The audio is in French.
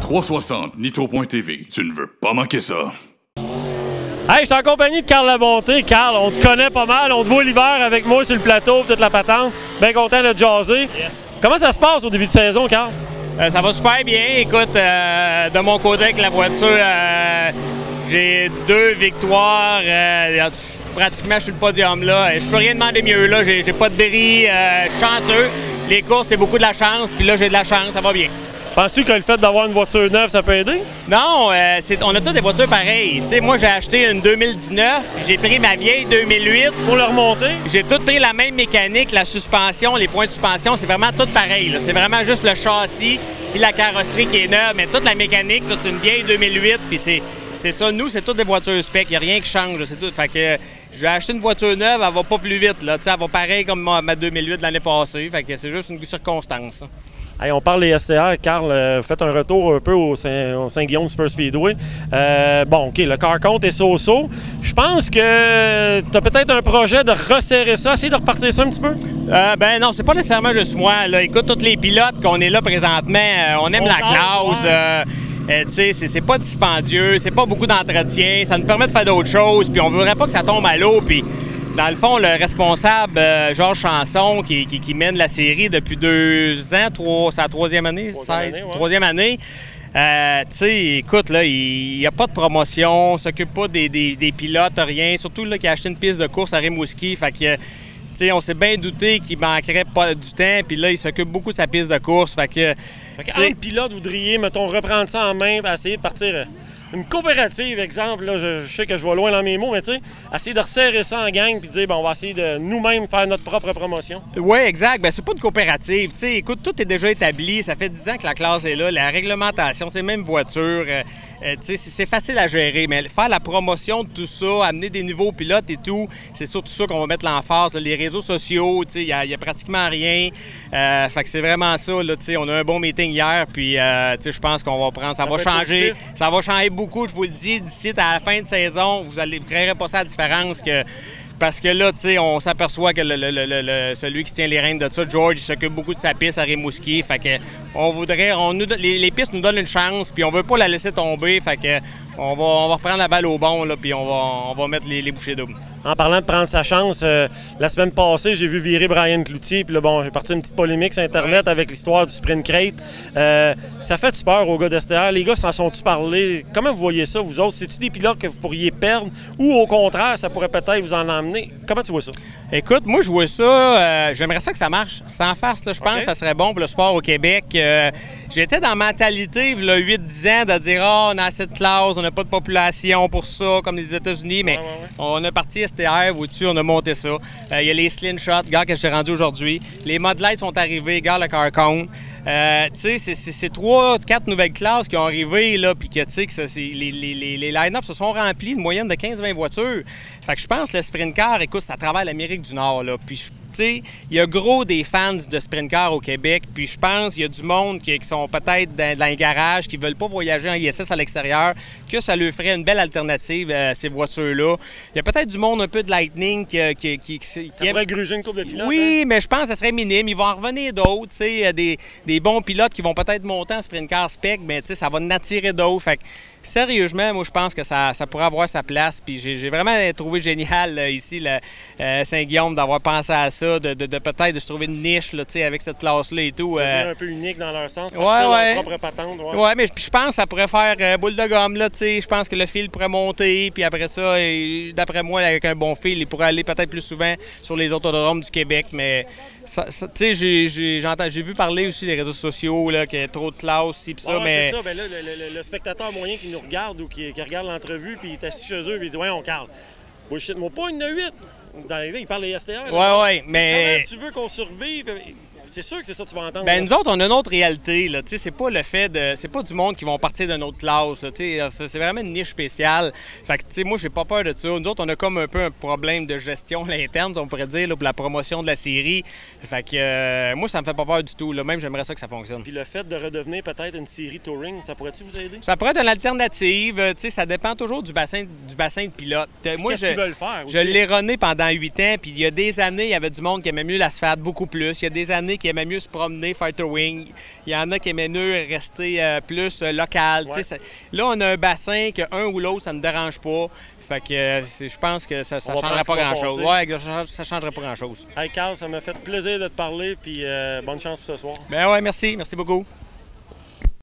360 Nitro.tv. Tu ne veux pas manquer ça. Hey, je suis en compagnie de Carl Labonté. Carl, on te connaît pas mal. On te voit l'hiver avec moi sur le plateau, toute la patente. Bien content de te jaser. Yes. Comment ça se passe au début de saison, Carl? Ça va super bien. Écoute, de mon côté avec la voiture, j'ai 2 victoires. Pratiquement, je suis le podium là. Je peux rien demander mieux là. J'ai pas de bris. Je suis chanceux. Les courses, c'est beaucoup de la chance. Puis là, j'ai de la chance. Ça va bien. Penses-tu que le fait d'avoir une voiture neuve, ça peut aider? Non, on a tous des voitures pareilles. T'sais, moi, j'ai acheté une 2019, puis j'ai pris ma vieille 2008. Pour le remonter? J'ai tout pris la même mécanique, la suspension, les points de suspension, c'est vraiment tout pareil. C'est vraiment juste le châssis et la carrosserie qui est neuve, mais toute la mécanique, c'est une vieille 2008, puis c'est ça. Nous, c'est toutes des voitures spec, il n'y a rien qui change, c'est tout. Fait que j'ai acheté une voiture neuve, elle va pas plus vite, là. T'sais, elle va pareil comme ma 2008 de l'année passée, fait que c'est juste une circonstance. Hein. Hey, on parle des STR, Carl, faites un retour un peu au Saint-Guillaume Super Speedway. Bon, OK, le car compte est so-so. Je pense que tu as peut-être un projet de resserrer ça, essayer de repartir ça un petit peu? Ben non, c'est pas nécessairement juste moi. Là. Écoute, tous les pilotes qu'on est là présentement, on aime la classe. C'est pas dispendieux, c'est pas beaucoup d'entretien, ça nous permet de faire d'autres choses, puis on voudrait pas que ça tombe à l'eau, puis dans le fond, le responsable, Georges Chanson, qui mène la série depuis 2 ans, c'est la 3e année, troisième année. Écoute, là, il n'y a pas de promotion, on s'occupe pas des pilotes, rien. Surtout là, qui a acheté une piste de course à Rimouski. Fait que, on s'est bien douté qu'il manquerait pas du temps. Puis là, il s'occupe beaucoup de sa piste de course. Fait que entre pilotes, vous voudriez, mettons, reprendre ça en main, essayer de partir. Une coopérative, exemple, là, je sais que je vais loin dans mes mots, mais tu sais, essayer de resserrer ça en gang puis dire, bon, on va essayer de nous-mêmes faire notre propre promotion. Oui, exact. Ben c'est pas une coopérative. Tu sais, écoute, tout est déjà établi. Ça fait 10 ans que la classe est là. La réglementation, c'est même voiture. C'est facile à gérer, mais faire la promotion de tout ça, amener des nouveaux pilotes et tout, c'est surtout ça qu'on va mettre l'emphase. Les réseaux sociaux, il n'y a pratiquement rien. Fait que c'est vraiment ça. Là, on a un bon meeting hier, puis je pense qu'on va prendre. Ça va changer. Ça va changer beaucoup, je vous le dis, d'ici à la fin de saison. Vous ne verrez pas ça la différence que. Parce que là, on s'aperçoit que celui qui tient les rênes de ça, George, il s'occupe beaucoup de sa piste à Rimouski. Fait que on voudrait, les pistes nous donnent une chance, puis on veut pas la laisser tomber. Fait que on va reprendre la balle au bon, là, puis on va mettre les bouchées doubles. En parlant de prendre sa chance, la semaine passée, j'ai vu virer Brian Cloutier, puis là, bon, j'ai parti une petite polémique sur Internet avec l'histoire du sprint crate. Ça fait-tu peur aux gars d'STR? Les gars s'en sont-tu parlé? Comment vous voyez ça, vous autres? C'est-tu des pilotes que vous pourriez perdre ou au contraire, ça pourrait peut-être vous en emmener? Comment tu vois ça? Écoute, moi, je vois ça, j'aimerais ça que ça marche. Sans farce, là, je pense que ça serait bon pour le sport au Québec. J'étais dans la mentalité, il y a 8-10 ans, de dire « Ah, on a assez de classe, on n'a pas de population pour ça, comme les États-Unis. » Mais on a parti STR, vois-tu, on a monté ça. Il y a les Slingshots, regarde que j'ai rendu aujourd'hui. Les Mod Lights sont arrivés, regarde le Car Count. Tu sais, c'est 3-4 nouvelles classes qui ont arrivé, là, puis que, tu sais, les line-ups se sont remplis de moyenne de 15-20 voitures. Fait que je pense que le sprint car, écoute, c'est à travers l'Amérique du Nord, là. Puis, tu sais, il y a gros des fans de sprint car au Québec, puis je pense qu'il y a du monde qui sont peut-être dans les garages, qui veulent pas voyager en ISS à l'extérieur, que ça leur ferait une belle alternative à ces voitures-là. Il y a peut-être du monde un peu de Lightning qui ça pourrait gruger une couple de pilotes. Oui, mais je pense que ça serait minime. Ils vont en revenir d'autres, tu sais, des bons pilotes qui vont peut-être monter en sprint car spec, mais tu sais, ça va en attirer d'autres. Fait que, sérieusement, moi, je pense que ça pourrait avoir sa place. Puis j'ai vraiment trouvé génial là, ici, Saint-Guillaume, d'avoir pensé à ça, de peut-être de se trouver une niche là, avec cette classe-là et tout. Un peu unique dans leur sens, leur propre patente. Ouais, mais je pense que ça pourrait faire boule de gomme. Là, je pense que le fil pourrait monter. Puis après ça, d'après moi, avec un bon fil, il pourrait aller peut-être plus souvent sur les autodromes du Québec. Mais j'ai vu parler aussi des réseaux sociaux, là, qu'il y a trop de classes, ci, pis ça. Mais c'est ça, ben là, le spectateur moyen qui nous regarde ou qui regarde l'entrevue, puis il est assis chez eux, puis il dit « Ouais, on Carl. Bullshit, moi, pas une 8. Là, il parle des STR. Ouais, mais. Comment tu veux qu'on survive? C'est sûr que c'est ça que tu vas entendre. Ben, nous autres, on a une autre réalité. C'est pas le fait de. C'est pas du monde qui vont partir d'une autre classe. C'est vraiment une niche spéciale. Fait que, moi, j'ai pas peur de ça. Nous autres, on a comme un peu un problème de gestion à l'interne, on pourrait dire, là, pour la promotion de la série. Fait que, moi, ça me fait pas peur du tout. Là. Même, j'aimerais ça que ça fonctionne. Puis le fait de redevenir peut-être une série touring, ça pourrait-tu vous aider? Ça pourrait être une alternative. Ça dépend toujours du bassin de pilote. Moi, qu'est-ce qu'ils veulent faire aussi? Je l'ai runné pendant 8 ans. Puis il y a des années, il y avait du monde qui aimait mieux l'asphalte beaucoup plus. Il y a des années qui aimaient mieux se promener, fighter wing. Il y en a qui aimaient mieux rester plus local. Ouais. Là, on a un bassin que un ou l'autre, ça ne me dérange pas. Fait que je pense que ça ne changerait pas grand-chose. Ouais, ça changerait pas grand-chose. Hey Carl, ça m'a fait plaisir de te parler, puis bonne chance pour ce soir. Ben ouais, merci. Merci beaucoup.